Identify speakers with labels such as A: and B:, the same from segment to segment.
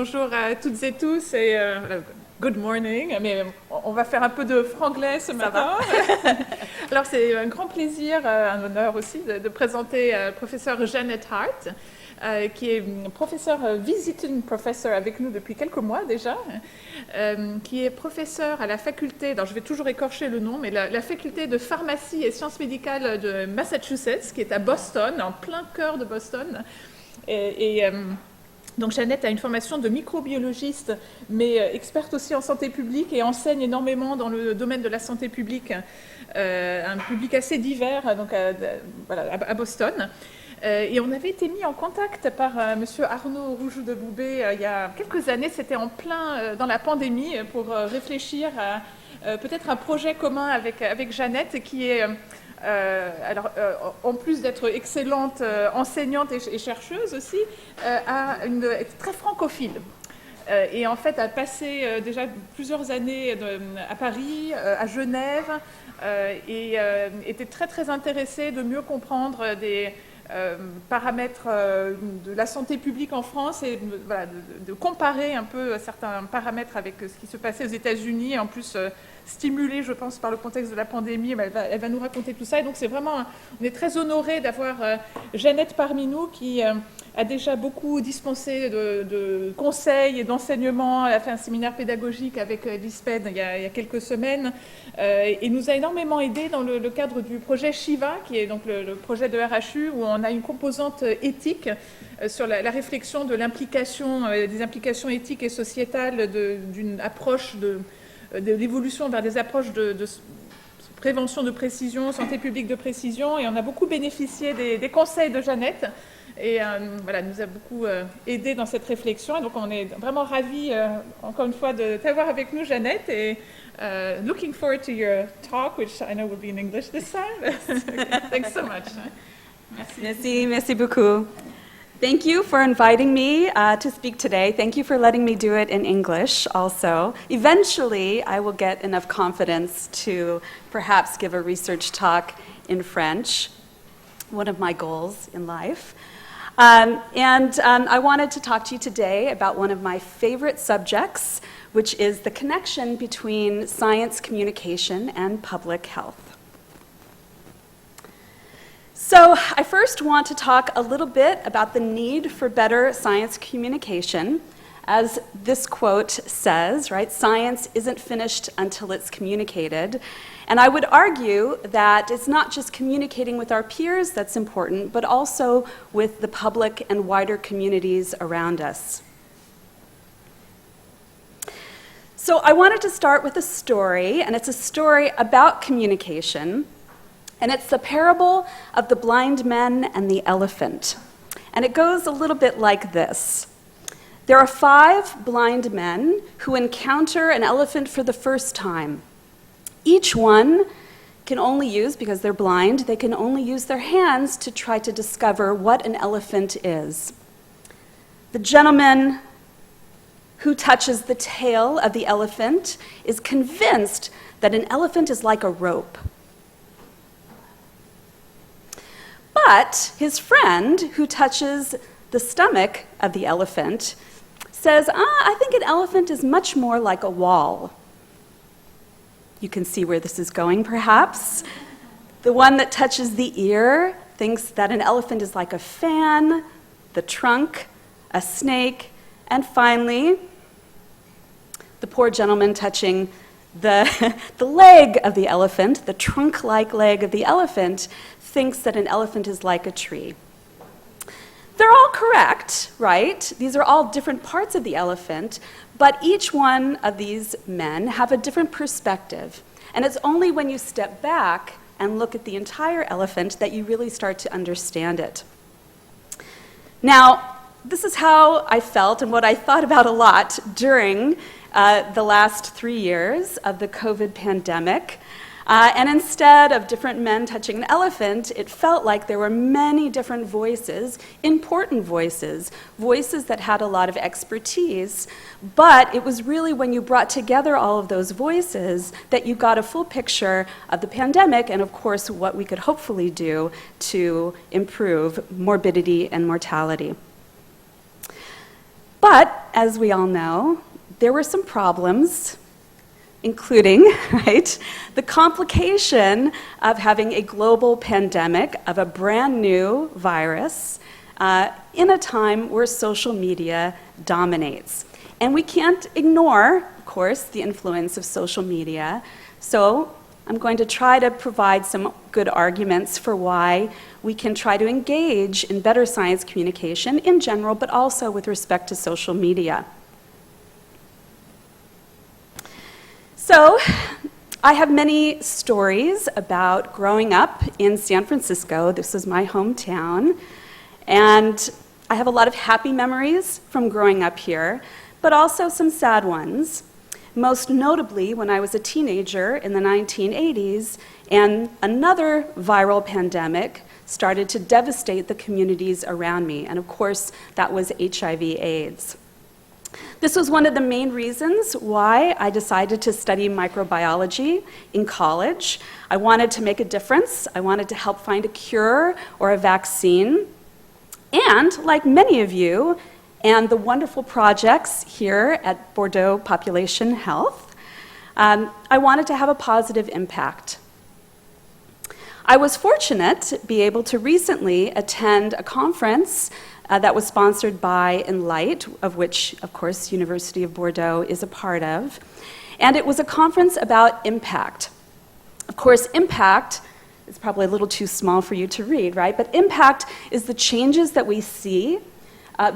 A: Bonjour à toutes et tous et good morning, mais on va faire un peu de franglais ce matin. Alors c'est un grand plaisir, un honneur aussi de présenter le professeur Jeannette Hart, qui est professeur visiting professor avec nous depuis quelques mois déjà, qui est professeur à la faculté, alors je vais toujours écorcher le nom, mais la faculté de pharmacie et sciences médicales de Massachusetts, qui est à Boston, en plein cœur de Boston. Donc Jeannette a une formation de microbiologiste, mais experte aussi en santé publique et enseigne énormément dans le domaine de la santé publique, un public assez divers donc à Boston. Et on avait été mis en contact par monsieur Arnaud Roujoux de Boubé il y a quelques années, c'était en plein dans la pandémie, pour réfléchir à peut-être un projet commun avec Jeannette qui est... en plus d'être excellente enseignante et chercheuse aussi, est très francophile. Et en fait, a passé déjà plusieurs années à Paris, à Genève, et était très très intéressée de mieux comprendre des paramètres de la santé publique en France et de comparer un peu certains paramètres avec ce qui se passait aux États-Unis, en plus stimulée, je pense, par le contexte de la pandémie. Elle va nous raconter tout ça. Et donc, c'est vraiment, on est très honorés d'avoir Jeannette parmi nous, qui a déjà beaucoup dispensé de conseils et d'enseignements. Elle a fait un séminaire pédagogique avec l'Isped il y a quelques semaines et nous a énormément aidés dans le cadre du projet Shiva, qui est donc le projet de RHU, où on a une composante éthique sur la réflexion de l'implication, des implications éthiques et sociétales d'une approche de l'évolution vers des approches de prévention de précision, santé publique de précision, et on a beaucoup bénéficié des conseils de Jeannette, et nous a beaucoup aidé dans cette réflexion, et donc on est vraiment ravis, encore une fois, de t'avoir avec nous, Jeannette, et looking forward to your talk, which I know will be in English this time. Thanks so much.
B: Merci beaucoup. Thank you for inviting me to speak today. Thank you for letting me do it in English also. Eventually, I will get enough confidence to perhaps give a research talk in French, one of my goals in life. I wanted to talk to you today about one of my favorite subjects, which is the connection between science communication and public health. So I first want to talk a little bit about the need for better science communication. As this quote says, right, science isn't finished until it's communicated. And I would argue that it's not just communicating with our peers that's important, but also with the public and wider communities around us. So I wanted to start with a story, and it's a story about communication. And it's the parable of the blind men and the elephant. And it goes a little bit like this. There are 5 blind men who encounter an elephant for the first time. Each one can only use, because they're blind, they can only use their hands to try to discover what an elephant is. The gentleman who touches the tail of the elephant is convinced that an elephant is like a rope. But his friend, who touches the stomach of the elephant, says, I think an elephant is much more like a wall. You can see where this is going, perhaps. The one that touches the ear thinks that an elephant is like a fan, the trunk, a snake, and finally, the poor gentleman touching the leg of the elephant, the trunk-like leg of the elephant, thinks that an elephant is like a tree. They're all correct, right? These are all different parts of the elephant, but each one of these men have a different perspective. And it's only when you step back and look at the entire elephant that you really start to understand it. Now, this is how I felt and what I thought about a lot during the last 3 years of the COVID pandemic. And instead of different men touching an elephant, it felt like there were many different voices, important voices, voices that had a lot of expertise, but it was really when you brought together all of those voices that you got a full picture of the pandemic and, of course, what we could hopefully do to improve morbidity and mortality. But, as we all know, there were some problems, including, right, the complication of having a global pandemic of a brand new virus in a time where social media dominates. And we can't ignore, of course, the influence of social media. So I'm going to try to provide some good arguments for why we can try to engage in better science communication in general, but also with respect to social media. So I have many stories about growing up in San Francisco. This is my hometown. And I have a lot of happy memories from growing up here, but also some sad ones. Most notably, when I was a teenager in the 1980s, and another viral pandemic started to devastate the communities around me. And of course, that was HIV/AIDS. This was one of the main reasons why I decided to study microbiology in college. I wanted to make a difference. I wanted to help find a cure or a vaccine. And like many of you, and the wonderful projects here at Bordeaux Population Health, I wanted to have a positive impact. I was fortunate to be able to recently attend a conference that was sponsored by Enlight, of which, of course, University of Bordeaux is a part of. And it was a conference about impact. Of course, impact is probably a little too small for you to read, right? But impact is the changes that we see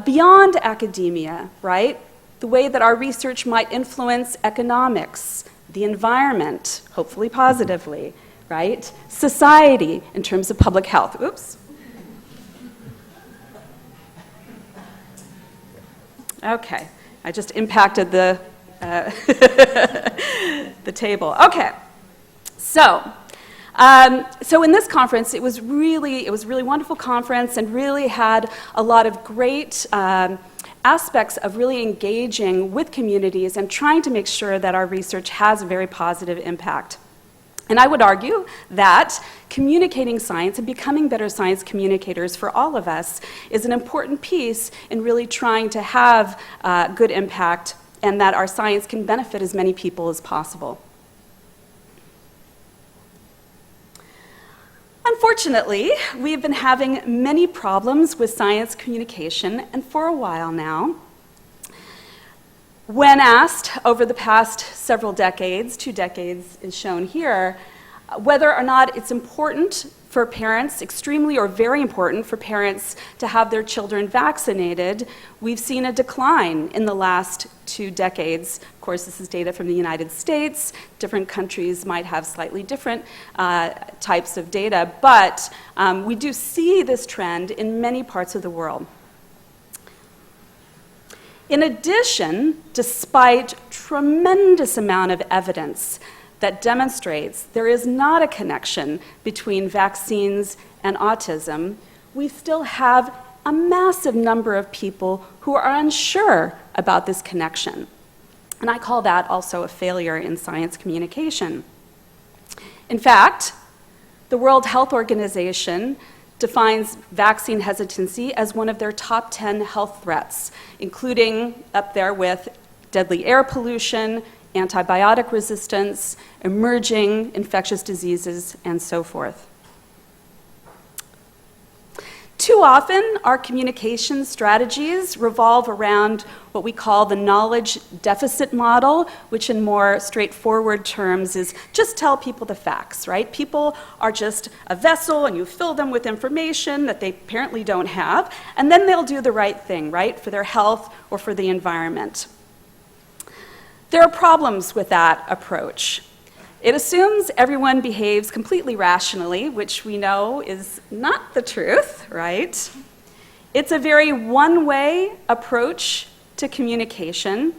B: beyond academia, right? The way that our research might influence economics, the environment, hopefully positively, right? Society in terms of public health. Oops. Okay, I just impacted the, the table. Okay, so in this conference, it was really wonderful conference and really had a lot of great aspects of really engaging with communities and trying to make sure that our research has a very positive impact. And I would argue that communicating science and becoming better science communicators for all of us is an important piece in really trying to have good impact and that our science can benefit as many people as possible. Unfortunately, we've been having many problems with science communication, and for a while now. When asked over the past several decades, 2 decades is shown here, whether or not it's important for parents, extremely or very important for parents to have their children vaccinated, we've seen a decline in the last 2 decades. Of course, this is data from the United States. Different countries might have slightly different types of data, but we do see this trend in many parts of the world. In addition, despite tremendous amount of evidence that demonstrates there is not a connection between vaccines and autism, we still have a massive number of people who are unsure about this connection. And I call that also a failure in science communication. In fact, the World Health Organization defines vaccine hesitancy as one of their top 10 health threats, including up there with deadly air pollution, antibiotic resistance, emerging infectious diseases, and so forth. Too often, our communication strategies revolve around what we call the knowledge deficit model, which in more straightforward terms is just tell people the facts, right? People are just a vessel and you fill them with information that they apparently don't have, and then they'll do the right thing, right, for their health or for the environment. There are problems with that approach. It assumes everyone behaves completely rationally, which we know is not the truth, right? It's a very one-way approach to communication.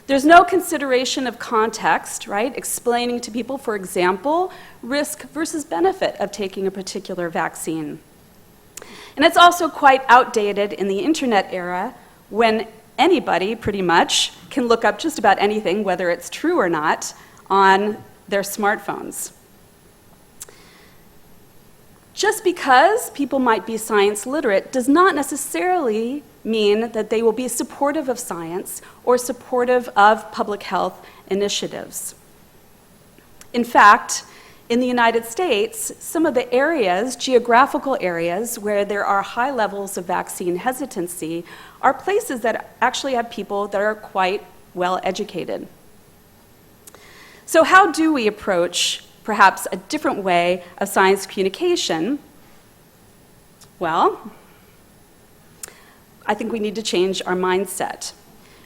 B: There's no consideration of context, right? Explaining to people, for example, risk versus benefit of taking a particular vaccine. And it's also quite outdated in the internet era when anybody, pretty much, can look up just about anything, whether it's true or not, on their smartphones. Just because people might be science literate does not necessarily mean that they will be supportive of science or supportive of public health initiatives. In fact, in the United States, some of the areas, geographical areas, where there are high levels of vaccine hesitancy are places that actually have people that are quite well educated. So how do we approach perhaps a different way of science communication? Well, I think we need to change our mindset.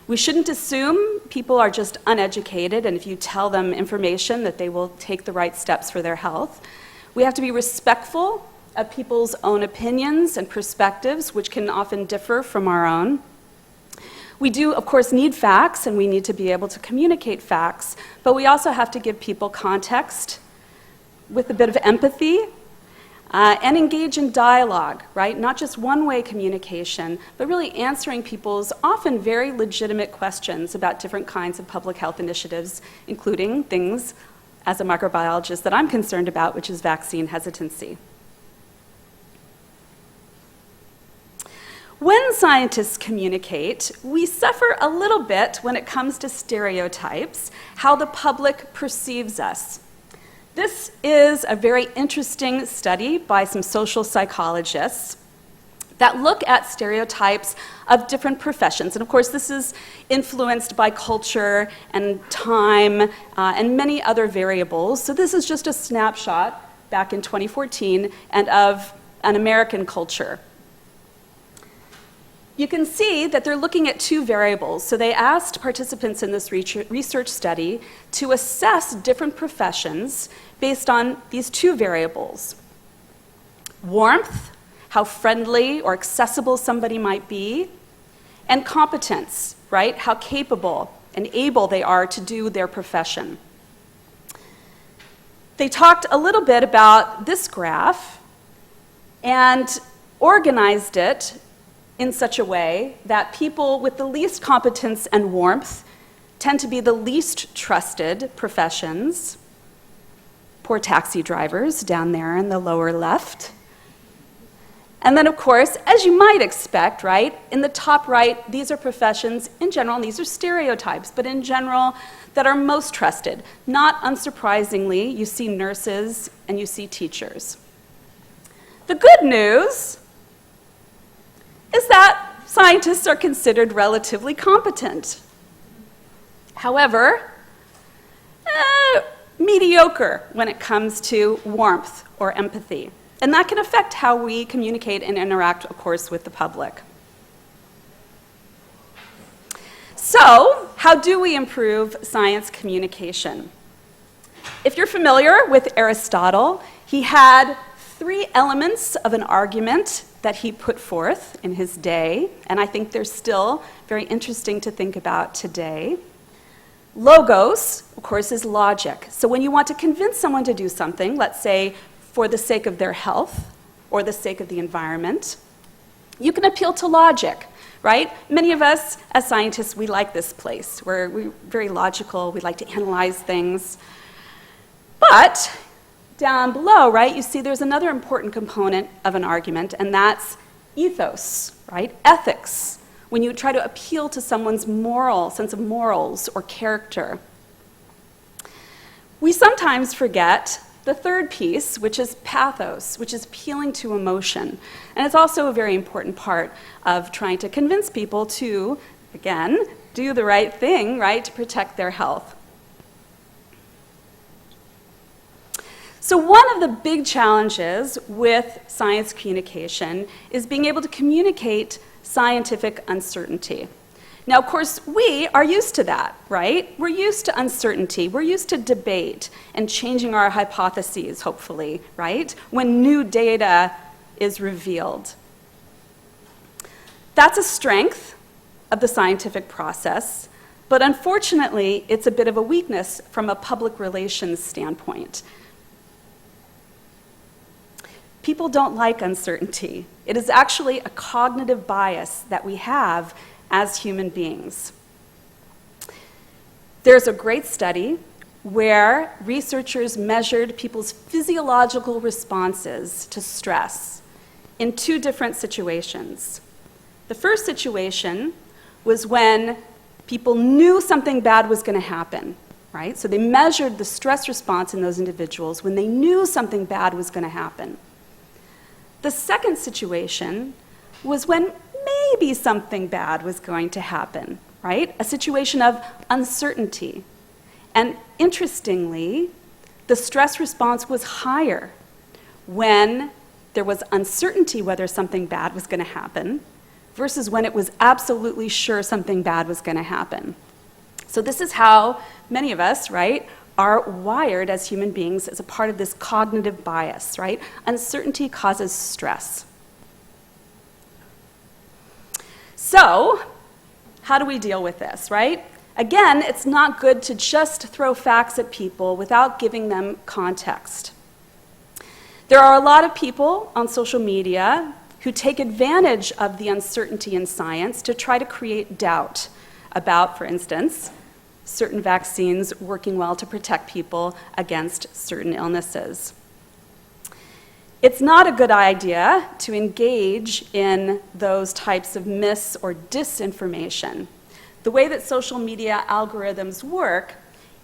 B: We shouldn't assume people are just uneducated, and if you tell them information that they will take the right steps for their health. We have to be respectful of people's own opinions and perspectives, which can often differ from our own. We do, of course, need facts, and we need to be able to communicate facts, but we also have to give people context with a bit of empathy, and engage in dialogue, right? Not just one-way communication, but really answering people's often very legitimate questions about different kinds of public health initiatives, including things, as a microbiologist, that I'm concerned about, which is vaccine hesitancy. When scientists communicate, we suffer a little bit when it comes to stereotypes, how the public perceives us. This is a very interesting study by some social psychologists that look at stereotypes of different professions. And of course, this is influenced by culture and time and many other variables. So this is just a snapshot back in 2014 and of an American culture. You can see that they're looking at two variables. So they asked participants in this research study to assess different professions based on these two variables. Warmth, how friendly or accessible somebody might be, and competence, right? How capable and able they are to do their profession. They talked a little bit about this graph and organized it in such a way that people with the least competence and warmth tend to be the least trusted professions. Poor taxi drivers down there in the lower left. And then, of course, as you might expect, right, in the top right, these are professions in general, and these are stereotypes, but in general, that are most trusted. Not unsurprisingly, you see nurses and you see teachers. The good news is that scientists are considered relatively competent. However, mediocre when it comes to warmth or empathy. And that can affect how we communicate and interact, of course, with the public. So, how do we improve science communication? If you're familiar with Aristotle, he had 3 elements of an argument that he put forth in his day, and I think they're still very interesting to think about today. Logos, of course, is logic. So when you want to convince someone to do something, let's say for the sake of their health or the sake of the environment, you can appeal to logic, right? Many of us as scientists, we like this place where we're very logical, we like to analyze things. But down below, right, you see there's another important component of an argument, and that's ethos, right? Ethics. When you try to appeal to someone's sense of morals or character. We sometimes forget the third piece, which is pathos, which is appealing to emotion. And it's also a very important part of trying to convince people to, again, do the right thing, right, to protect their health. So one of the big challenges with science communication is being able to communicate scientific uncertainty. Now, of course, we are used to that, right? We're used to uncertainty. We're used to debate and changing our hypotheses, hopefully, right? When new data is revealed. That's a strength of the scientific process, but unfortunately, it's a bit of a weakness from a public relations standpoint. People don't like uncertainty. It is actually a cognitive bias that we have as human beings. There's a great study where researchers measured people's physiological responses to stress in two different situations. The first situation was when people knew something bad was going to happen, right? So they measured the stress response in those individuals when they knew something bad was going to happen. The second situation was when maybe something bad was going to happen, right? A situation of uncertainty. And interestingly, the stress response was higher when there was uncertainty whether something bad was going to happen versus when it was absolutely sure something bad was going to happen. So this is how many of us, right, are wired as human beings as a part of this cognitive bias, right? Uncertainty causes stress. So, how do we deal with this, right? Again, it's not good to just throw facts at people without giving them context. There are a lot of people on social media who take advantage of the uncertainty in science to try to create doubt about, for instance, certain vaccines working well to protect people against certain illnesses. It's not a good idea to engage in those types of mis- or disinformation. The way that social media algorithms work,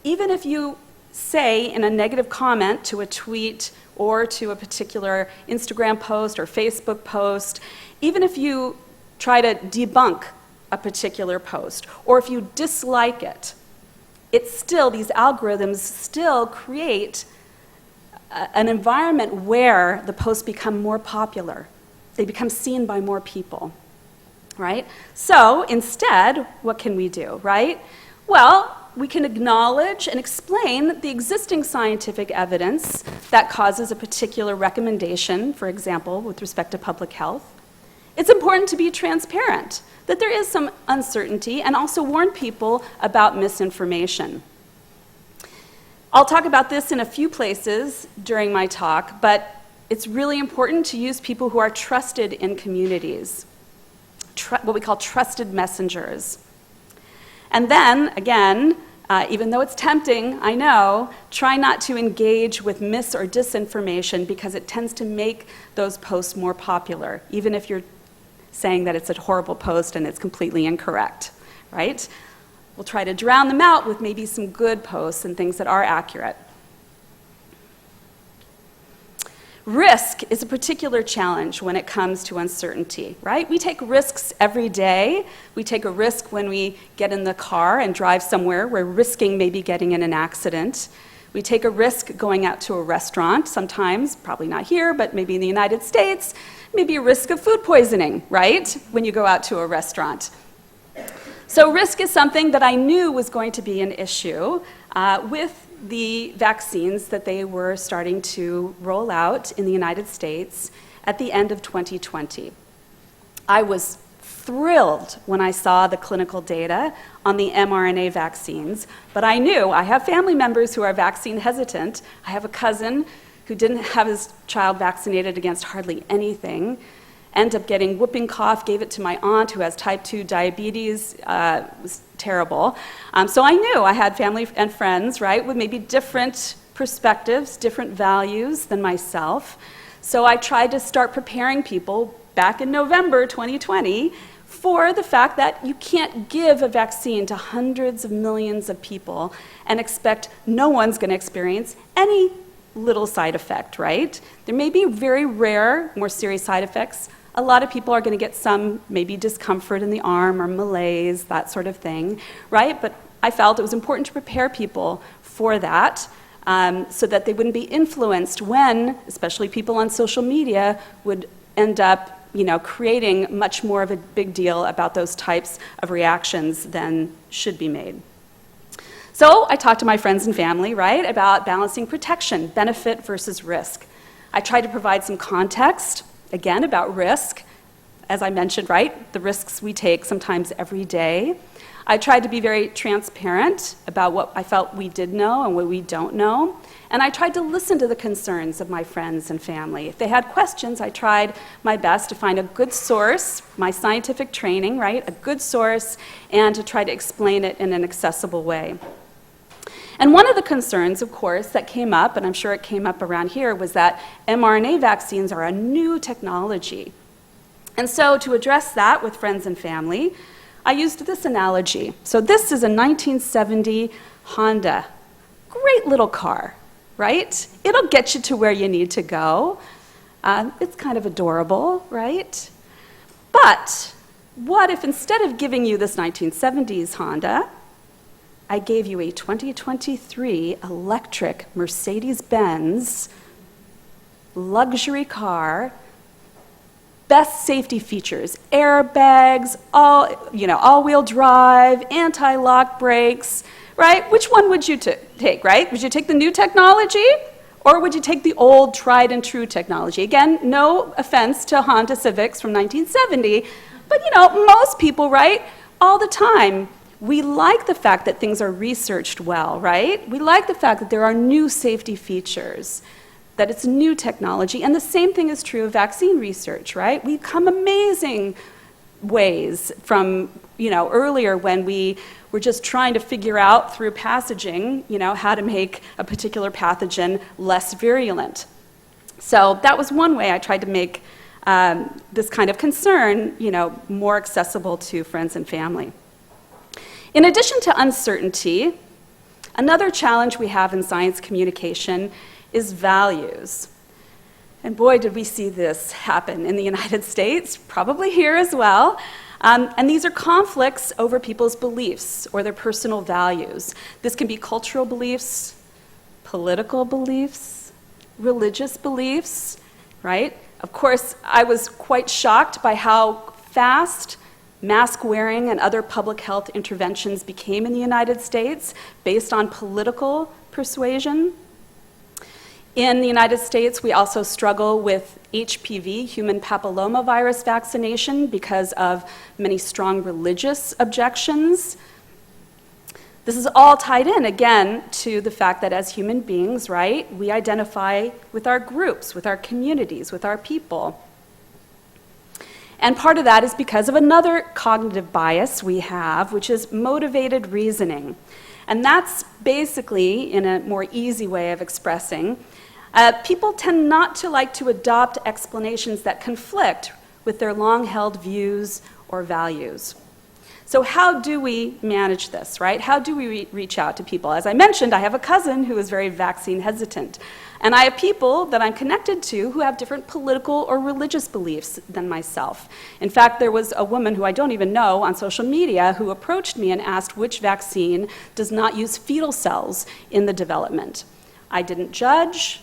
B: even if you say in a negative comment to a tweet or to a particular Instagram post or Facebook post, even if you try to debunk a particular post, or if you dislike it, these algorithms still create an environment where the posts become more popular. They become seen by more people, right? So instead, what can we do, right? Well, we can acknowledge and explain the existing scientific evidence that causes a particular recommendation, for example, with respect to public health. It's important to be transparent, that there is some uncertainty, and also warn people about misinformation. I'll talk about this in a few places during my talk, but it's really important to use people who are trusted in communities, what we call trusted messengers. And then, again, even though it's tempting, I know, try not to engage with mis- or disinformation because it tends to make those posts more popular, even if you're saying that it's a horrible post and it's completely incorrect, right? We'll try to drown them out with maybe some good posts and things that are accurate. Risk is a particular challenge when it comes to uncertainty, right? We take risks every day. We take a risk when we get in the car and drive somewhere. We're risking maybe getting in an accident. We take a risk going out to a restaurant sometimes, probably not here, but maybe in the United States, maybe a risk of food poisoning, right? When you go out to a restaurant. So risk is something that I knew was going to be an issue with the vaccines that they were starting to roll out in the United States at the end of 2020. I was thrilled when I saw the clinical data on the mRNA vaccines, but I knew I have family members who are vaccine hesitant. I have a cousin who didn't have his child vaccinated against hardly anything, ended up getting whooping cough, gave it to my aunt who has type 2 diabetes. It was terrible. So I knew I had family and friends, right, with maybe different perspectives, different values than myself. So I tried to start preparing people back in November 2020 for the fact that you can't give a vaccine to hundreds of millions of people and expect no one's going to experience any little side effect, right? There may be very rare, more serious side effects. A lot of people are going to get some maybe discomfort in the arm or malaise, that sort of thing, right? But I felt it was important to prepare people for that so that they wouldn't be influenced when, especially people on social media, would end up creating much more of a big deal about those types of reactions than should be made. So I talked to my friends and family, right, about balancing protection, benefit versus risk. I tried to provide some context, again, about risk. As I mentioned, right, the risks we take sometimes every day. I tried to be very transparent about what I felt we did know and what we don't know. And I tried to listen to the concerns of my friends and family. If they had questions, I tried my best to find a good source, my scientific training, right, a good source, and to try to explain it in an accessible way. And one of the concerns, of course, that came up, and I'm sure it came up around here, was that mRNA vaccines are a new technology. And so to address that with friends and family, I used this analogy. So this is a 1970 Honda. Great little car, right? It'll get you to where you need to go. It's kind of adorable, right? But what if instead of giving you this 1970s Honda, I gave you a 2023 electric Mercedes-Benz luxury car, best safety features, airbags, all-wheel drive, anti-lock brakes, right? Which one would you take, right? Would you take the new technology, or would you take the old, tried and true technology? Again, no offense to Honda Civics from 1970, but most people, right, all the time, we like the fact that things are researched well, right? We like the fact that there are new safety features, that it's new technology, and the same thing is true of vaccine research, right? We've come amazing ways from, earlier when we were just trying to figure out through passaging, how to make a particular pathogen less virulent. So that was one way I tried to make this kind of concern, more accessible to friends and family. In addition to uncertainty, another challenge we have in science communication is values. And boy, did we see this happen in the United States, probably here as well. And these are conflicts over people's beliefs or their personal values. This can be cultural beliefs, political beliefs, religious beliefs, right? Of course, I was quite shocked by how fast mask wearing and other public health interventions became in the United States based on political persuasion. In the United States, we also struggle with HPV, human papillomavirus vaccination, because of many strong religious objections. This is all tied in, again, to the fact that as human beings, right, we identify with our groups, with our communities, with our people. And part of that is because of another cognitive bias we have, which is motivated reasoning. And that's basically, in a more easy way of expressing, people tend not to like to adopt explanations that conflict with their long-held views or values. So how do we manage this, right? How do we reach out to people? As I mentioned, I have a cousin who is very vaccine hesitant. And I have people that I'm connected to who have different political or religious beliefs than myself. In fact, there was a woman who I don't even know on social media who approached me and asked which vaccine does not use fetal cells in the development. I didn't judge.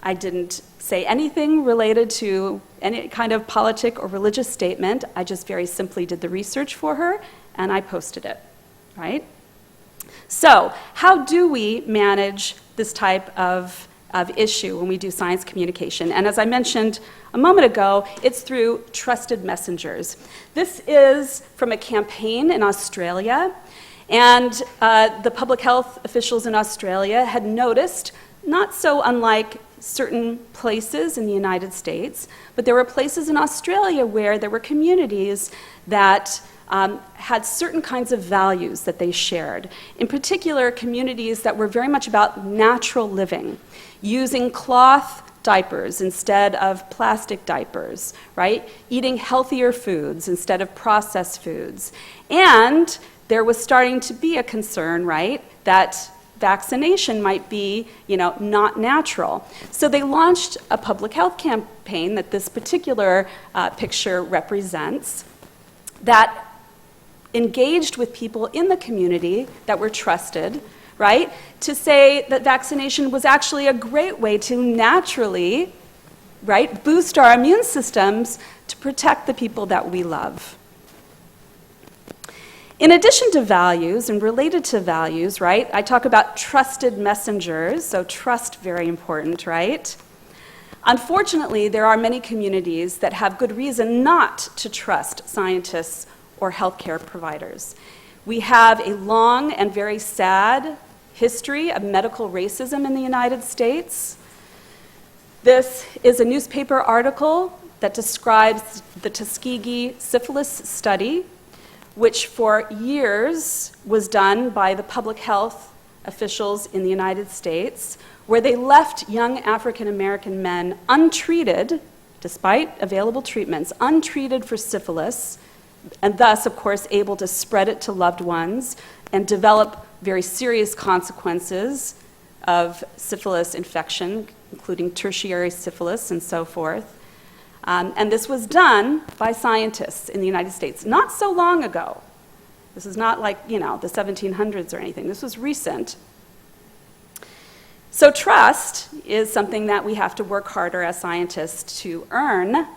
B: I didn't say anything related to any kind of politic or religious statement. I just very simply did the research for her, and I posted it, right? So how do we manage this type of issue when we do science communication? And as I mentioned a moment ago, it's through trusted messengers. This is from a campaign in Australia, and the public health officials in Australia had noticed, not so unlike certain places in the United States, but there were places in Australia where there were communities that had certain kinds of values that they shared. In particular, communities that were very much about natural living, using cloth diapers instead of plastic diapers, right? Eating healthier foods instead of processed foods. And there was starting to be a concern, right, that vaccination might be, not natural. So they launched a public health campaign that this particular picture represents that engaged with people in the community that were trusted, right, to say that vaccination was actually a great way to naturally, right, boost our immune systems to protect the people that we love. In addition to values, and related to values, right, I talk about trusted messengers, so trust, very important, right? Unfortunately, there are many communities that have good reason not to trust scientists or healthcare providers. We have a long and very sad history of medical racism in the United States. This is a newspaper article that describes the Tuskegee syphilis study, which for years was done by the public health officials in the United States, where they left young African American men untreated, despite available treatments, untreated for syphilis, and thus, of course, able to spread it to loved ones and develop very serious consequences of syphilis infection, including tertiary syphilis and so forth. And this was done by scientists in the United States not so long ago. This is not like, the 1700s or anything. This was recent. So trust is something that we have to work harder as scientists to earn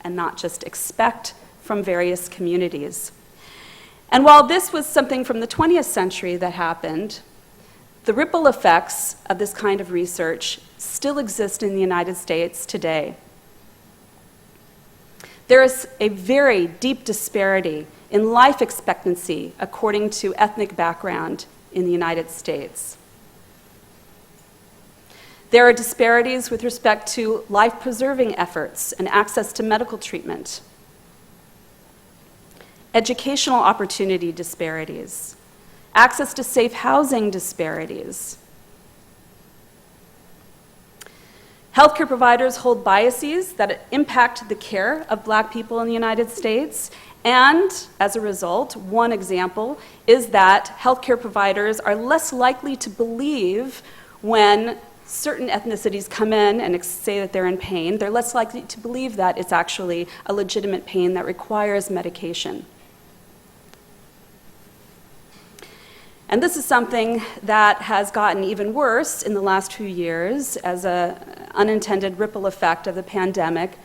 B: and not just expect from various communities. And while this was something from the 20th century that happened, the ripple effects of this kind of research still exist in the United States today. There is a very deep disparity in life expectancy according to ethnic background in the United States. There are disparities with respect to life-preserving efforts and access to medical treatment, educational opportunity disparities, access to safe housing disparities. Healthcare providers hold biases that impact the care of Black people in the United States, and as a result, one example is that healthcare providers are less likely to believe when certain ethnicities come in and say that they're in pain. They're less likely to believe that it's actually a legitimate pain that requires medication. And this is something that has gotten even worse in the last few years as an unintended ripple effect of the pandemic,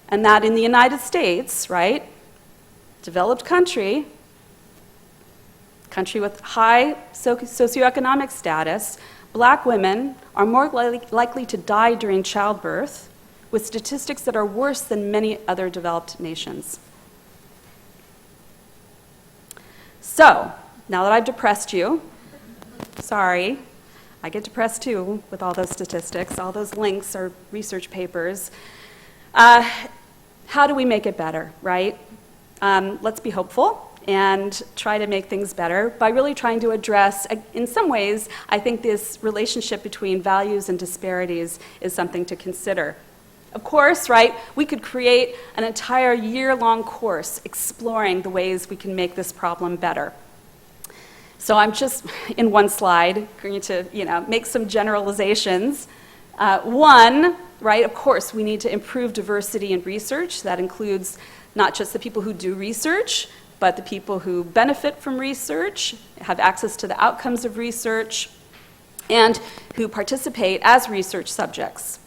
B: and that in the United States, right, developed country with high socioeconomic status, Black women are more likely to die during childbirth, with statistics that are worse than many other developed nations. So, now that I've depressed you, sorry, I get depressed too with all those statistics, all those links or research papers. How do we make it better, right? Let's be hopeful and try to make things better by really trying to address, in some ways, I think this relationship between values and disparities is something to consider. Of course, right, we could create an entire year-long course exploring the ways we can make this problem better. So I'm just, in one slide, going to make some generalizations. One, right, of course, we need to improve diversity in research. That includes not just the people who do research, but the people who benefit from research, have access to the outcomes of research, and who participate as research subjects.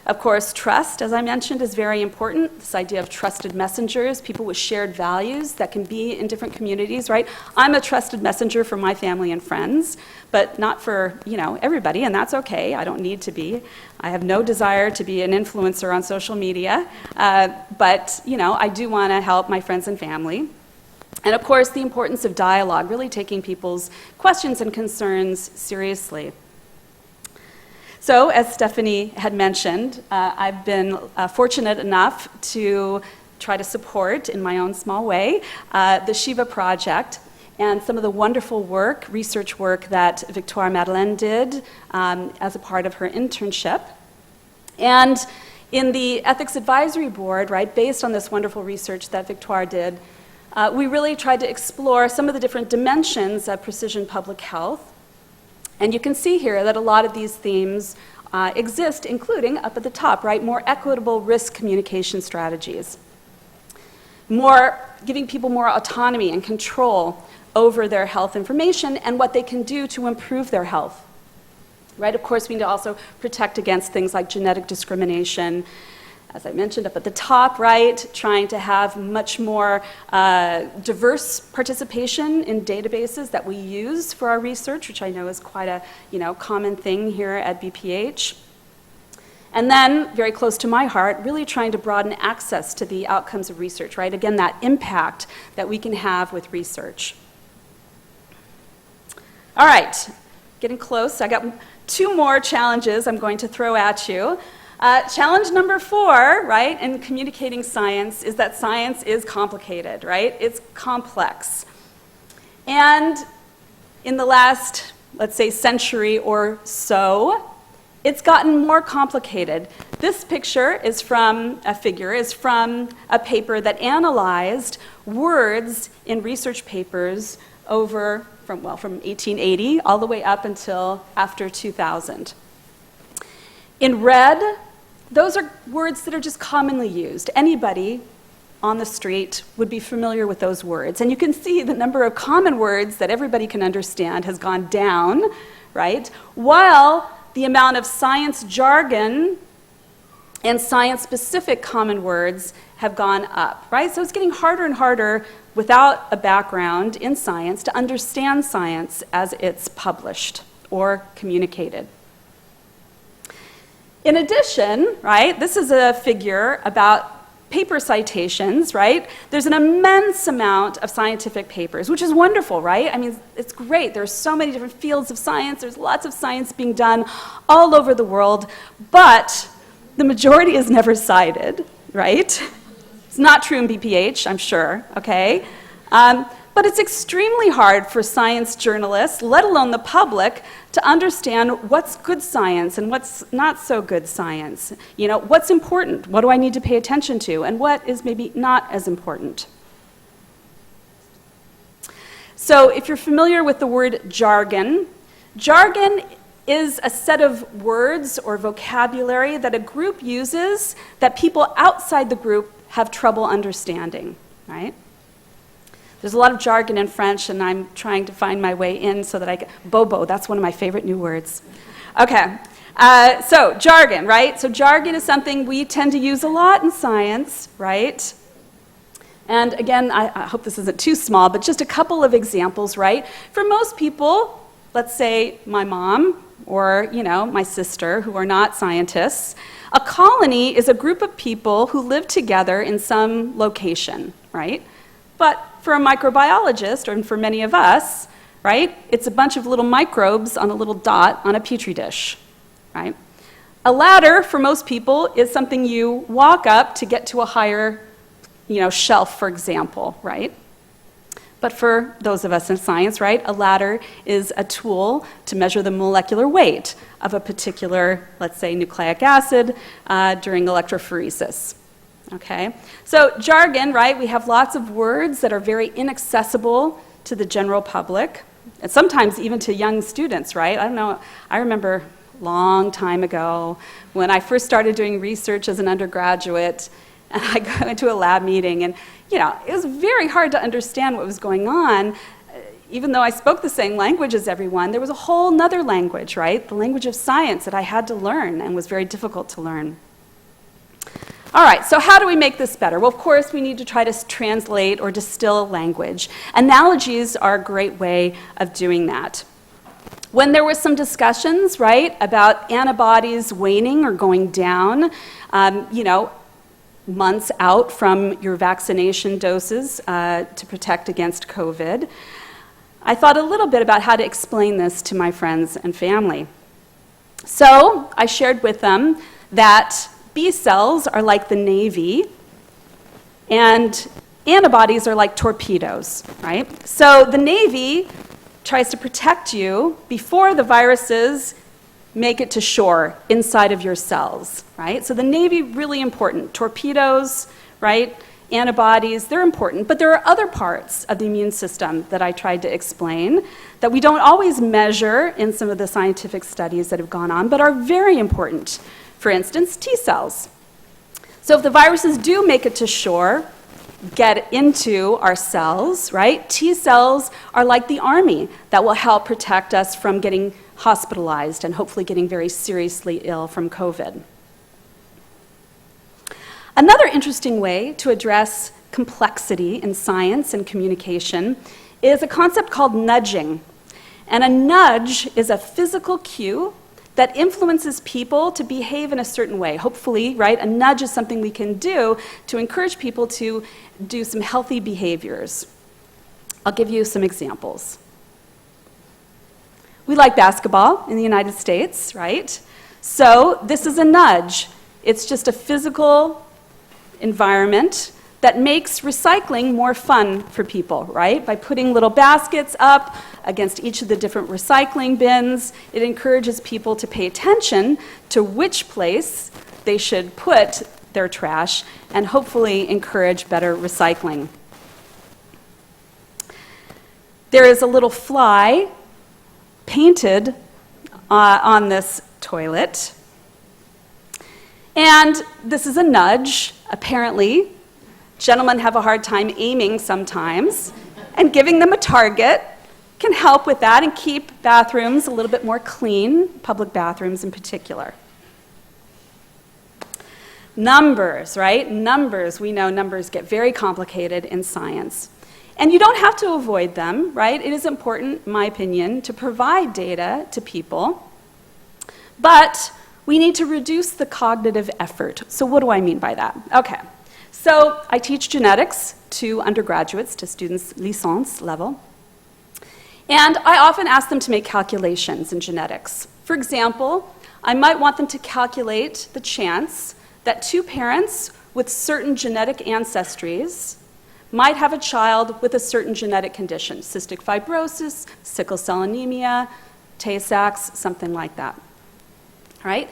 B: Of course, trust, as I mentioned, is very important. This idea of trusted messengers, people with shared values that can be in different communities, right? I'm a trusted messenger for my family and friends, but not for, everybody, and that's okay. I don't need to be. I have no desire to be an influencer on social media, but, I do want to help my friends and family. And of course, the importance of dialogue, really taking people's questions and concerns seriously. So, as Stephanie had mentioned, I've been fortunate enough to try to support, in my own small way, the Shiva Project and some of the wonderful work, research work that Victoire Madeleine did as a part of her internship. And in the Ethics Advisory Board, right, based on this wonderful research that Victoire did, we really tried to explore some of the different dimensions of precision public health. And you can see here that a lot of these themes exist, including up at the top, right, more equitable risk communication strategies, giving people more autonomy and control over their health information and what they can do to improve their health, right? Of course, we need to also protect against things like genetic discrimination, as I mentioned up at the top, right, trying to have much more diverse participation in databases that we use for our research, which I know is quite a common thing here at BPH. And then, very close to my heart, really trying to broaden access to the outcomes of research, right? Again, that impact that we can have with research. All right, getting close. I got 2 more challenges I'm going to throw at you. Challenge number 4, right, in communicating science is that science is complicated, right? It's complex. And in the last let's say, century or so, it's gotten more complicated. This figure is from a paper that analyzed words in research papers from 1880 all the way up until after 2000. In red, those are words that are just commonly used. Anybody on the street would be familiar with those words. And you can see the number of common words that everybody can understand has gone down, right? While the amount of science jargon and science-specific common words have gone up, right? So it's getting harder and harder without a background in science to understand science as it's published or communicated. In addition, right, this is a figure about paper citations, right? There's an immense amount of scientific papers, which is wonderful, right? I mean, it's great. There's so many different fields of science. There's lots of science being done all over the world, but the majority is never cited, right? It's not true in BPH, I'm sure, okay? But it's extremely hard for science journalists, let alone the public, to understand what's good science and what's not so good science. You know, what's important? What do I need to pay attention to? And what is maybe not as important? So if you're familiar with the word jargon, jargon is a set of words or vocabulary that a group uses that people outside the group have trouble understanding, right? There's a lot of jargon in French, and I'm trying to find my way in so that I can... Bobo, that's one of my favorite new words. Okay, so jargon, right? So jargon is something we tend to use a lot in science, right? And again, I hope this isn't too small, but just a couple of examples, right? For most people, let's say my mom or, you know, my sister, who are not scientists, a colony is a group of people who live together in some location, right? But for a microbiologist, or for many of us, right, it's a bunch of little microbes on a little dot on a petri dish, right? A ladder, for most people, is something you walk up to get to a higher, you know, shelf, for example, right? But for those of us in science, right, a ladder is a tool to measure the molecular weight of a particular, let's say, nucleic acid during electrophoresis. Okay, so jargon, right, we have lots of words that are very inaccessible to the general public, and sometimes even to young students, right? I don't know, I remember a long time ago when I first started doing research as an undergraduate, and I go into a lab meeting, and, you know, it was very hard to understand what was going on. Even though I spoke the same language as everyone, there was a whole nother language, right? The language of science that I had to learn and was very difficult to learn. All right, so how do we make this better? Well, of course, we need to try to translate or distill language. Analogies are a great way of doing that. When there were some discussions, right, about antibodies waning or going down, you know, months out from your vaccination doses to protect against COVID, I thought a little bit about how to explain this to my friends and family. So I shared with them that B cells are like the Navy, and antibodies are like torpedoes, right? So the Navy tries to protect you before the viruses make it to shore inside of your cells, right? So the Navy, really important. Torpedoes, right? Antibodies, they're important, but there are other parts of the immune system that I tried to explain that we don't always measure in some of the scientific studies that have gone on, but are very important. For instance, T cells. So if the viruses do make it to shore, get into our cells, right? T cells are like the army that will help protect us from getting hospitalized and hopefully getting very seriously ill from COVID. Another interesting way to address complexity in science and communication is a concept called nudging. And a nudge is a physical cue that influences people to behave in a certain way. Hopefully, right, a nudge is something we can do to encourage people to do some healthy behaviors. I'll give you some examples. We like basketball in the United States, right? So this is a nudge. It's just a physical environment that makes recycling more fun for people, right? By putting little baskets up against each of the different recycling bins, it encourages people to pay attention to which place they should put their trash and hopefully encourage better recycling. There is a little fly painted on this toilet. And this is a nudge, apparently. Gentlemen have a hard time aiming sometimes, and giving them a target can help with that and keep bathrooms a little bit more clean, public bathrooms in particular. Numbers, right? Numbers, we know numbers get very complicated in science. And you don't have to avoid them, right? It is important, in my opinion, to provide data to people, but we need to reduce the cognitive effort. So what do I mean by that? Okay. So I teach genetics to undergraduates, to students licence level, and I often ask them to make calculations in genetics. For example, I might want them to calculate the chance that two parents with certain genetic ancestries might have a child with a certain genetic condition, cystic fibrosis, sickle cell anemia, Tay-Sachs, something like that. All right?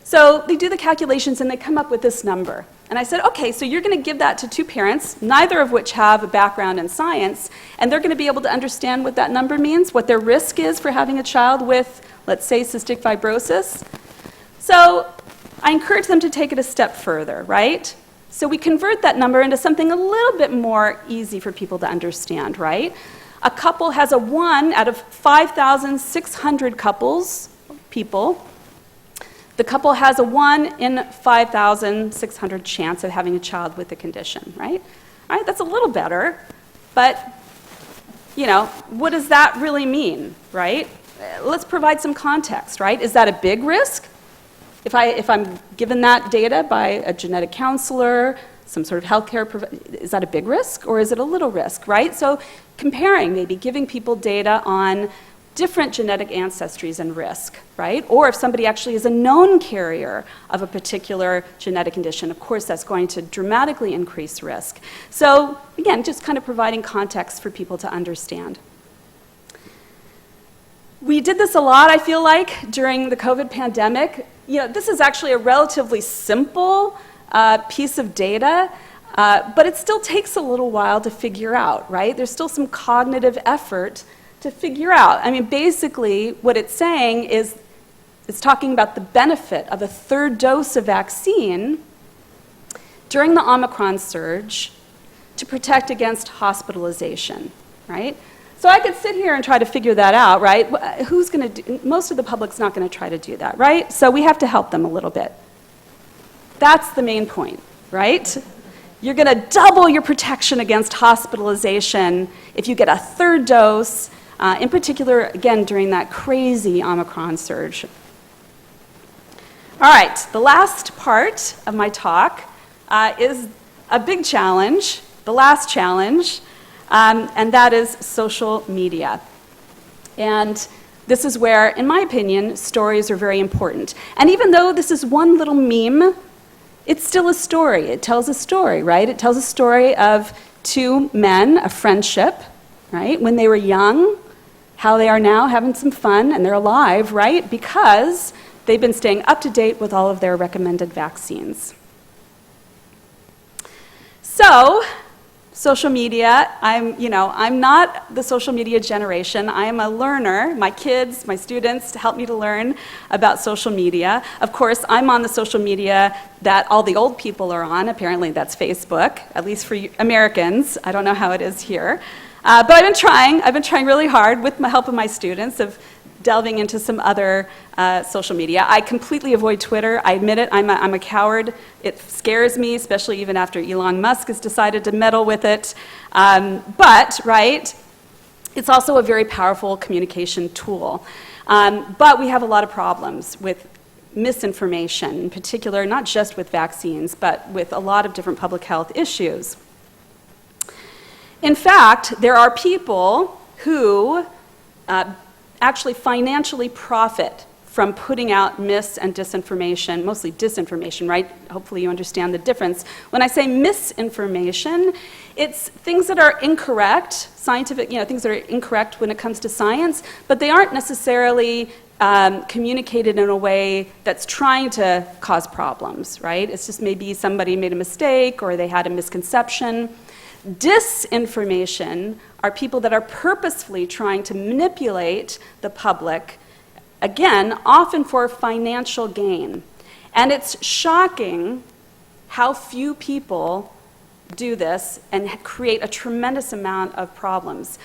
B: So they do the calculations and they come up with this number. And I said, okay, so you're going to give that to two parents, neither of which have a background in science, and they're going to be able to understand what that number means, what their risk is for having a child with, let's say, cystic fibrosis. So I encourage them to take it a step further, right? So we convert that number into something a little bit more easy for people to understand, right? A couple has a 1 out of 5,600 people. The couple has a 1 in 5,600 chance of having a child with the condition, right? All right, that's a little better, but, you know, what does that really mean, right? Let's provide some context, right? Is that a big risk? If I'm given that data by a genetic counselor, some sort of healthcare provider, is that a big risk or is it a little risk, right? So comparing, maybe giving people data on different genetic ancestries and risk, right? Or if somebody actually is a known carrier of a particular genetic condition, of course that's going to dramatically increase risk. So again, just kind of providing context for people to understand. We did this a lot, I feel like, during the COVID pandemic. You know, this is actually a relatively simple piece of data, but it still takes a little while to figure out, right? There's still some cognitive effort to figure out. I mean, basically, what it's saying is it's talking about the benefit of a third dose of vaccine during the Omicron surge to protect against hospitalization, right? So I could sit here and try to figure that out, right? Who's going to do, most of the public's not going to try to do that, right? So we have to help them a little bit. That's the main point, right? You're going to double your protection against hospitalization if you get a third dose, in particular, again, during that crazy Omicron surge. All right, the last part of my talk is a big challenge, the last challenge, and that is social media. And this is where, in my opinion, stories are very important. And even though this is one little meme, it's still a story. It tells a story, right? It tells a story of two men, a friendship, right? When they were young, how they are now having some fun, and they're alive, right? Because they've been staying up to date with all of their recommended vaccines. So, social media, I'm not the social media generation. I am a learner. My kids, my students help me to learn about social media. Of course, I'm on the social media that all the old people are on. Apparently that's Facebook, at least for Americans. I don't know how it is here. But I've been trying really hard with the help of my students of delving into some other social media. I completely avoid Twitter. I admit it, I'm a coward. It scares me, especially even after Elon Musk has decided to meddle with it. But, right, it's also a very powerful communication tool. But we have a lot of problems with misinformation, in particular, not just with vaccines, but with a lot of different public health issues. In fact, there are people who actually financially profit from putting out mis and disinformation, mostly disinformation, right? Hopefully you understand the difference. When I say misinformation, it's things that are incorrect, scientific, things that are incorrect when it comes to science, but they aren't necessarily communicated in a way that's trying to cause problems, right? It's just maybe somebody made a mistake or they had a misconception. Disinformation are people that are purposefully trying to manipulate the public, again, often for financial gain. And it's shocking how few people do this and create a tremendous amount of problems.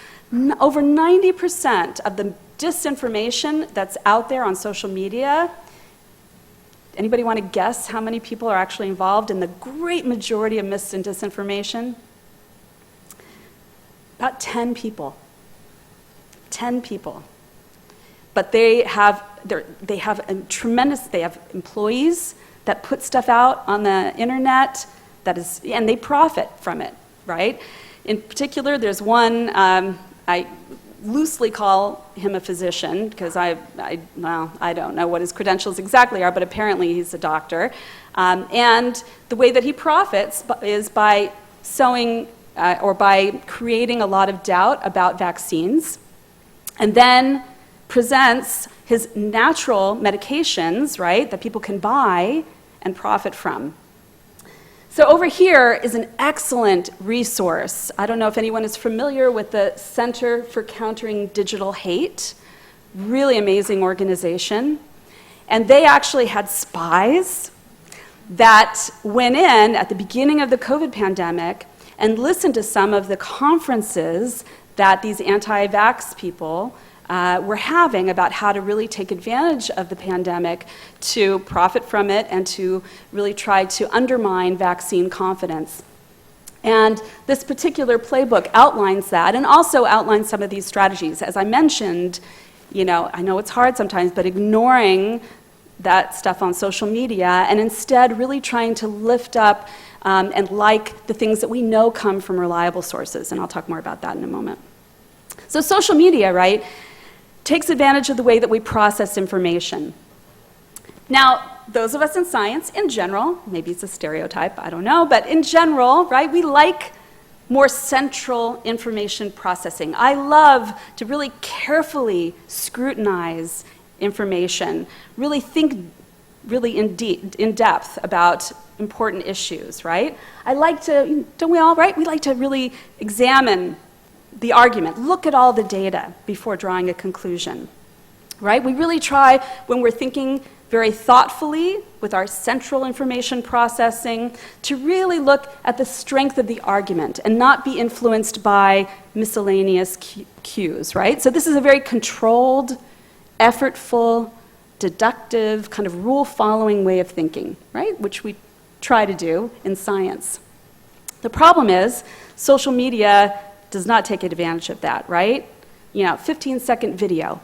B: Over 90% of the disinformation that's out there on social media, anybody want to guess how many people are actually involved in the great majority of mis and disinformation? About 10 people. 10 people. But they have employees that put stuff out on the internet and they profit from it, right? In particular, there's one, I loosely call him a physician because I don't know what his credentials exactly are, but apparently he's a doctor. And the way that he profits is by sowing or by creating a lot of doubt about vaccines, and then presents his natural medications, right, that people can buy and profit from. So over here is an excellent resource. I don't know if anyone is familiar with the Center for Countering Digital Hate. Really amazing organization. And they actually had spies that went in at the beginning of the COVID pandemic and listened to some of the conferences that these anti-vax people were having about how to really take advantage of the pandemic to profit from it and to really try to undermine vaccine confidence. And this particular playbook outlines that and also outlines some of these strategies. As I mentioned, I know it's hard sometimes, but ignoring that stuff on social media and instead really trying to lift up and like the things that we know come from reliable sources. And I'll talk more about that in a moment. So social media, right, takes advantage of the way that we process information. Now, those of us in science, in general, maybe it's a stereotype, I don't know, but in general, right, we like more central information processing. I love to really carefully scrutinize information, really think really in depth about important issues, right? I like to, don't we all, right? We like to really examine the argument, look at all the data before drawing a conclusion, right? We really try, when we're thinking very thoughtfully with our central information processing, to really look at the strength of the argument and not be influenced by miscellaneous cues, right? So this is a very controlled, effortful, deductive, kind of rule-following way of thinking, right? Which we try to do in science. The problem is, social media does not take advantage of that, right? 15-second video,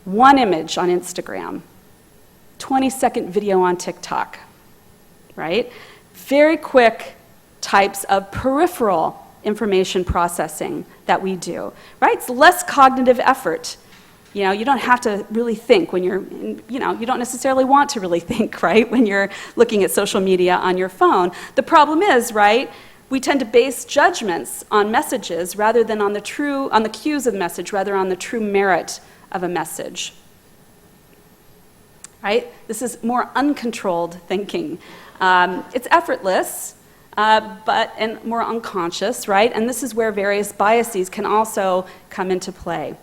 B: one image on Instagram, 20-second video on TikTok, right? Very quick types of peripheral information processing that we do, right? It's less cognitive effort. You don't have to really think when you're, you don't necessarily want to really think, right, when you're looking at social media on your phone. The problem is, right, we tend to base judgments on messages rather than on the cues of the message, rather on the true merit of a message. Right? This is more uncontrolled thinking. It's effortless, and more unconscious, right? And this is where various biases can also come into play.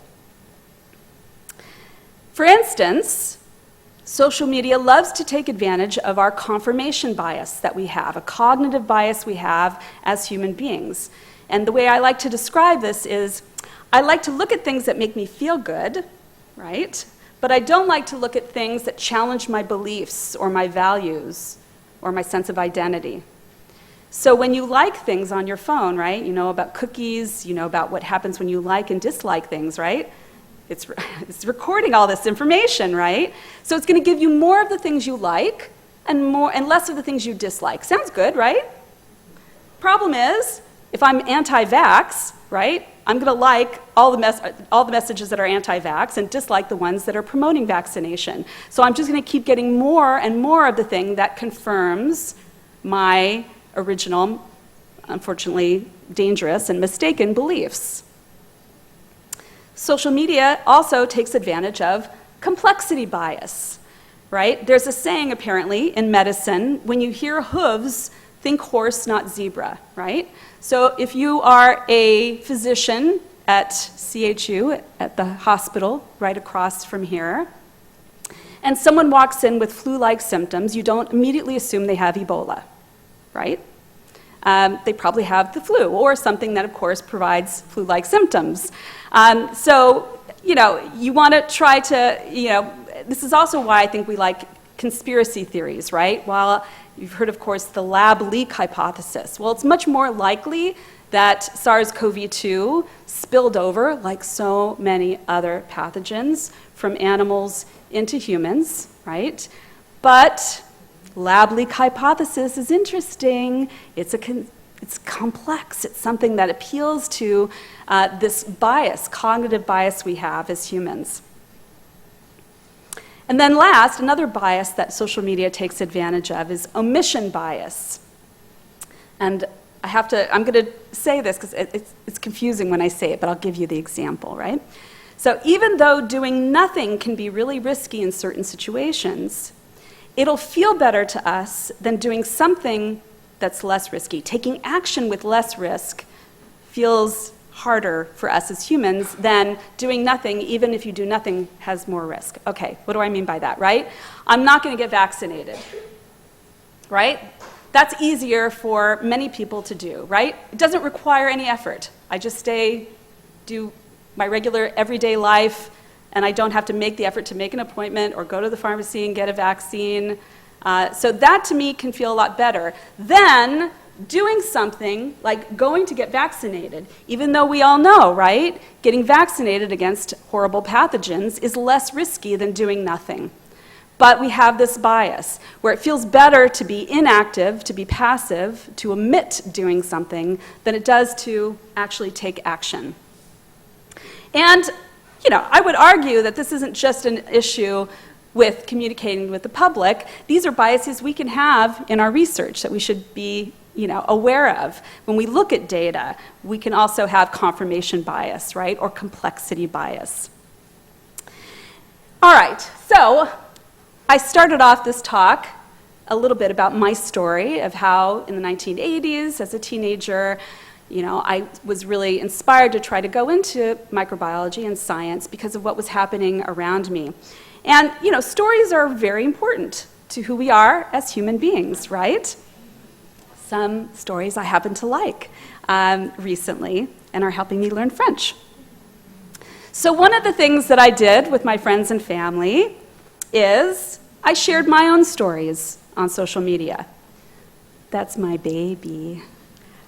B: For instance, social media loves to take advantage of our confirmation bias that we have, a cognitive bias we have as human beings. And the way I like to describe this is, I like to look at things that make me feel good, right? But I don't like to look at things that challenge my beliefs or my values or my sense of identity. So when you like things on your phone, right, you know about cookies, you know about what happens when you like and dislike things, right? It's recording all this information, right? So it's going to give you more of the things you like and less of the things you dislike. Sounds good, right? Problem is, if I'm anti-vax, right? I'm going to like all the messages that are anti-vax and dislike the ones that are promoting vaccination. So I'm just going to keep getting more and more of the thing that confirms my original, unfortunately, dangerous and mistaken beliefs. Social media also takes advantage of complexity bias, right? There's a saying, apparently, in medicine, when you hear hooves, think horse, not zebra, right? So if you are a physician at CHU, at the hospital right across from here, and someone walks in with flu-like symptoms, you don't immediately assume they have Ebola, right? They probably have the flu or something that, of course, provides flu-like symptoms. So, you want to try to, this is also why I think we like conspiracy theories, right? While you've heard, of course, the lab leak hypothesis. Well, it's much more likely that SARS-CoV-2 spilled over, like so many other pathogens, from animals into humans, right? But lab leak hypothesis is interesting. It's complex. It's something that appeals to this bias, cognitive bias we have as humans. And then last, another bias that social media takes advantage of is omission bias. And I'm going to say this because it's confusing when I say it, but I'll give you the example, right? So even though doing nothing can be really risky in certain situations, it'll feel better to us than doing something that's less risky. Taking action with less risk feels harder for us as humans than doing nothing, even if you do nothing has more risk. Okay, what do I mean by that, right? I'm not going to get vaccinated, right? That's easier for many people to do, right? It doesn't require any effort. I just do my regular everyday life, and I don't have to make the effort to make an appointment or go to the pharmacy and get a vaccine. So that to me can feel a lot better than doing something like going to get vaccinated, even though we all know, right, getting vaccinated against horrible pathogens is less risky than doing nothing. But we have this bias where it feels better to be inactive, to be passive, to omit doing something than it does to actually take action. And, I would argue that this isn't just an issue with communicating with the public. These are biases we can have in our research that we should be aware of. When we look at data, we can also have confirmation bias, right, or complexity bias. All right, so I started off this talk a little bit about my story of how in the 1980s, as a teenager, I was really inspired to try to go into microbiology and science because of what was happening around me. And, stories are very important to who we are as human beings, right? Some stories I happen to like recently and are helping me learn French. So one of the things that I did with my friends and family is I shared my own stories on social media. That's my baby.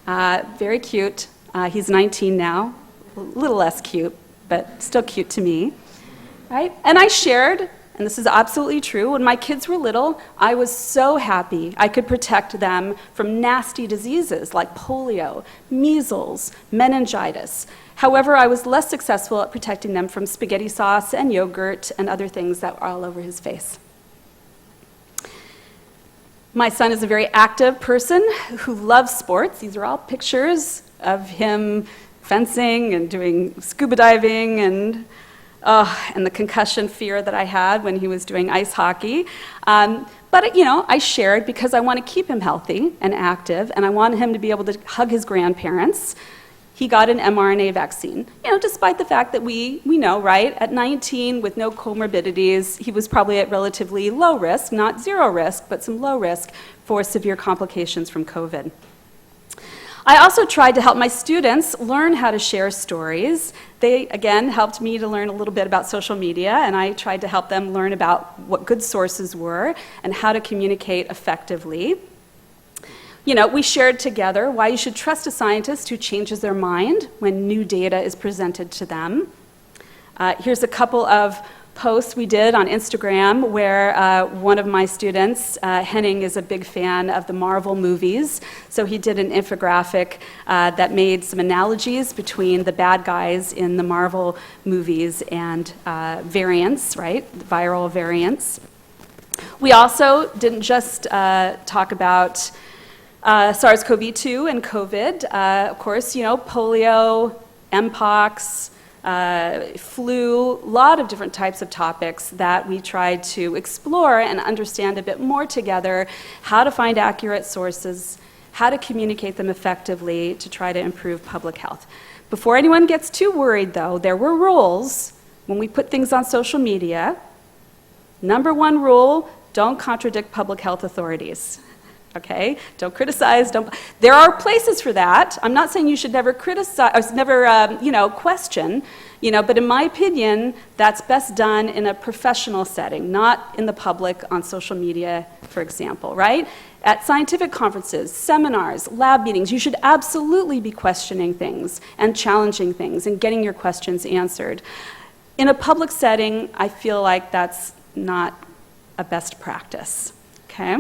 B: Very cute. He's 19 now, a little less cute, but still cute to me. Right? And I shared, and this is absolutely true, when my kids were little, I was so happy I could protect them from nasty diseases like polio, measles, meningitis. However, I was less successful at protecting them from spaghetti sauce and yogurt and other things that were all over his face. My son is a very active person who loves sports. These are all pictures of him fencing and doing scuba diving and the concussion fear that I had when he was doing ice hockey. But I shared because I want to keep him healthy and active, and I want him to be able to hug his grandparents. He got an mRNA vaccine, despite the fact that we know, right, at 19 with no comorbidities, he was probably at relatively low risk, not zero risk, but some low risk for severe complications from COVID. I also tried to help my students learn how to share stories. They, again, helped me to learn a little bit about social media, and I tried to help them learn about what good sources were and how to communicate effectively. We shared together why you should trust a scientist who changes their mind when new data is presented to them. Here's a couple of post we did on Instagram where one of my students, Henning, is a big fan of the Marvel movies. So he did an infographic that made some analogies between the bad guys in the Marvel movies and variants, right? Viral variants. We also didn't just talk about SARS-CoV-2 and COVID. Of course, you know, polio, Mpox, flu, a lot of different types of topics that we tried to explore and understand a bit more together, how to find accurate sources, how to communicate them effectively to try to improve public health. Before anyone gets too worried, though, there were rules when we put things on social media. Number one rule, don't contradict public health authorities. Okay? Don't criticize, There are places for that. I'm not saying you should never criticize, never, question, but in my opinion, that's best done in a professional setting, not in the public on social media, for example, right? At scientific conferences, seminars, lab meetings, you should absolutely be questioning things and challenging things and getting your questions answered. In a public setting, I feel like that's not a best practice, okay?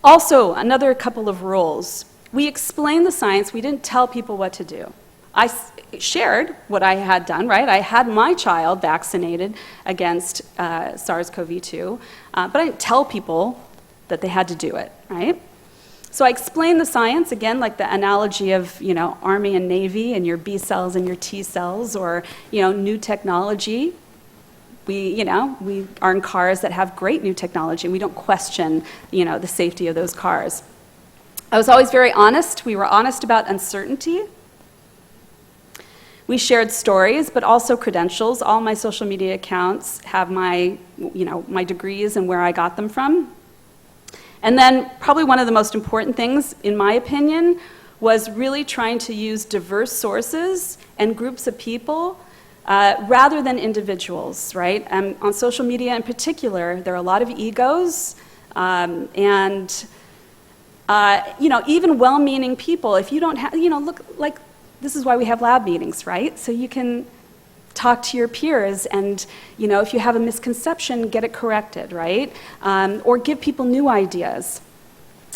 B: Also, another couple of rules. We explained the science, we didn't tell people what to do. I shared what I had done, right? I had my child vaccinated against SARS-CoV-2, but I didn't tell people that they had to do it, right? So I explained the science, again, like the analogy of, Army and Navy and your B cells and your T cells, or, new technology. We are in cars that have great new technology, and we don't question, the safety of those cars. I was always very honest. We were honest about uncertainty. We shared stories, but also credentials. All my social media accounts have my degrees and where I got them from. And then probably one of the most important things, in my opinion, was really trying to use diverse sources and groups of people rather than individuals, right? On social media in particular, there are a lot of egos, even well-meaning people, if you don't have, look, like, this is why we have lab meetings, right? So you can talk to your peers and, if you have a misconception, get it corrected, right? Or give people new ideas.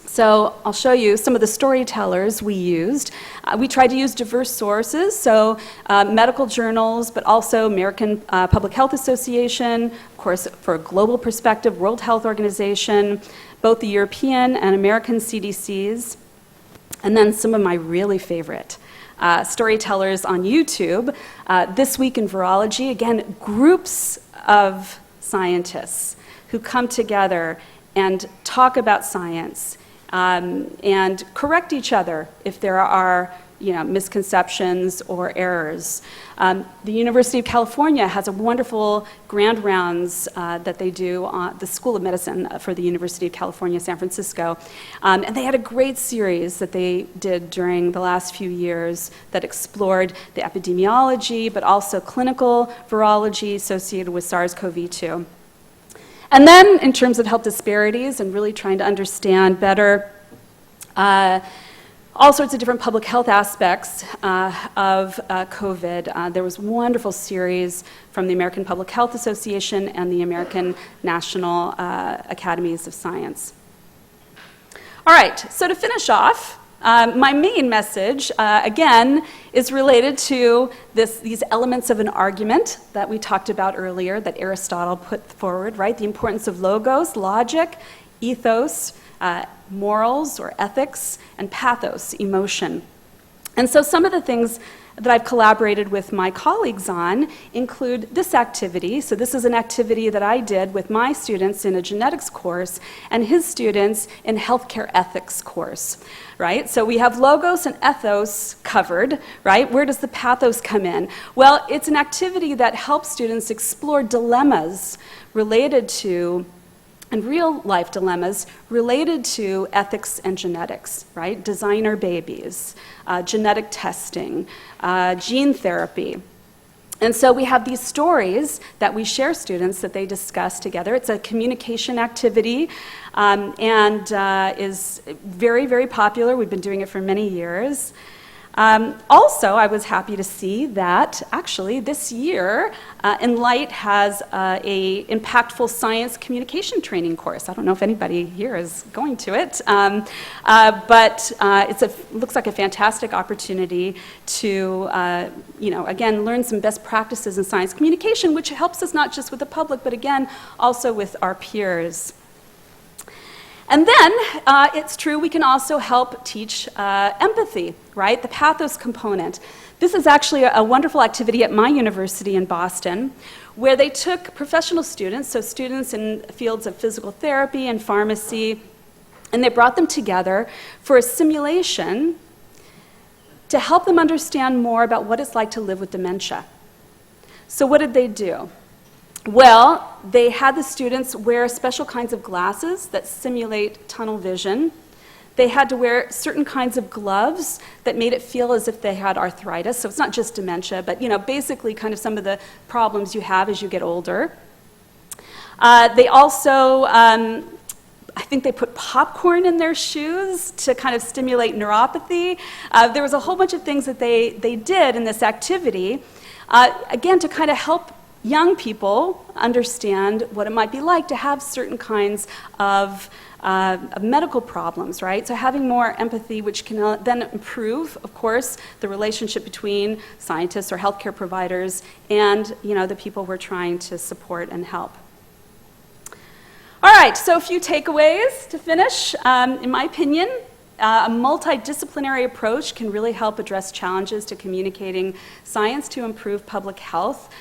B: So I'll show you some of the storytellers we used. We tried to use diverse sources, so medical journals, but also American Public Health Association, of course, for a global perspective, World Health Organization, both the European and American CDCs, and then some of my really favorite storytellers on YouTube. This Week in Virology, again, groups of scientists who come together and talk about science and correct each other if there are misconceptions or errors. The University of California has a wonderful grand rounds that they do on the School of Medicine for the University of California, San Francisco. And they had a great series that they did during the last few years that explored the epidemiology, but also clinical virology associated with SARS-CoV-2. And then in terms of health disparities and really trying to understand better all sorts of different public health aspects of COVID. There was a wonderful series from the American Public Health Association and the American National Academies of Science. All right, so to finish off, my main message, again, is related to these elements of an argument that we talked about earlier, that Aristotle put forward, right? The importance of logos, logic, ethos, morals or ethics, and pathos, emotion. And so some of the things that I've collaborated with my colleagues on include this activity. So this is an activity that I did with my students in a genetics course and his students in healthcare ethics course, right? So we have logos and ethos covered, right? Where does the pathos come in? Well, it's an activity that helps students explore dilemmas related to and real-life dilemmas related to ethics and genetics, right? Designer babies, genetic testing, gene therapy. And so we have these stories that we share students that they discuss together. It's a communication activity and is very, very popular. We've been doing it for many years. Also, I was happy to see that actually this year, Enlight has a impactful science communication training course. I don't know if anybody here is going to it, but it looks like a fantastic opportunity to, again, learn some best practices in science communication, which helps us not just with the public, but again, also with our peers. And then, it's true, we can also help teach empathy, right? The pathos component. This is actually a wonderful activity at my university in Boston, where they took professional students, so students in fields of physical therapy and pharmacy, and they brought them together for a simulation to help them understand more about what it's like to live with dementia. So what did they do? Well, they had the students wear special kinds of glasses that simulate tunnel vision. They had to wear certain kinds of gloves that made it feel as if they had arthritis. So it's not just dementia, but basically kind of some of the problems you have as you get older. They also, I think they put popcorn in their shoes to kind of stimulate neuropathy. There was a whole bunch of things that they did in this activity, again, to kind of help young people understand what it might be like to have certain kinds of medical problems, right? So having more empathy, which can then improve, of course, the relationship between scientists or healthcare providers and, the people we're trying to support and help. All right, so a few takeaways to finish. In my opinion, a multidisciplinary approach can really help address challenges to communicating science to improve public health.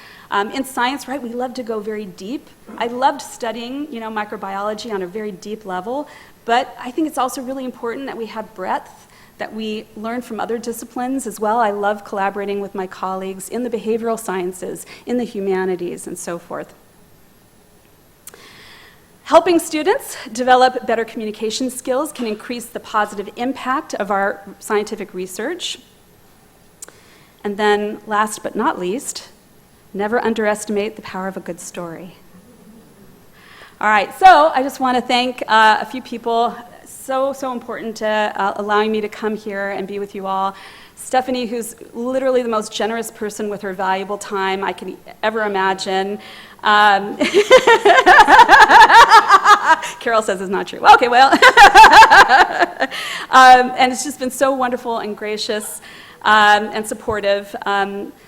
B: In science, right, we love to go very deep. I loved studying, microbiology on a very deep level, but I think it's also really important that we have breadth, that we learn from other disciplines as well. I love collaborating with my colleagues in the behavioral sciences, in the humanities, and so forth. Helping students develop better communication skills can increase the positive impact of our scientific research. And then, last but not least, never underestimate the power of a good story. All right, so I just want to thank a few people, so important to allowing me to come here and be with you all. Stephanie, who's literally the most generous person with her valuable time I can ever imagine. Carol says it's not true. Okay, well. And it's just been so wonderful and gracious and supportive.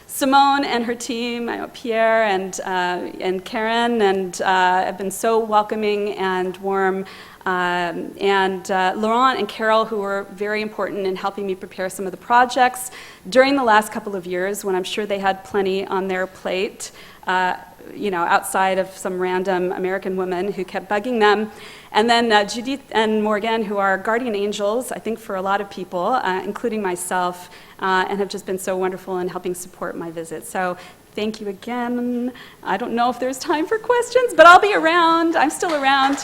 B: Simone and her team, I know Pierre and Karen, and have been so welcoming and warm. And Laurent and Carol, who were very important in helping me prepare some of the projects during the last couple of years when I'm sure they had plenty on their plate, outside of some random American woman who kept bugging them. And then Judith and Morgan, who are guardian angels, I think, for a lot of people, including myself, and have just been so wonderful in helping support my visit. So thank you again. I don't know if there's time for questions, but I'll be around. I'm still around.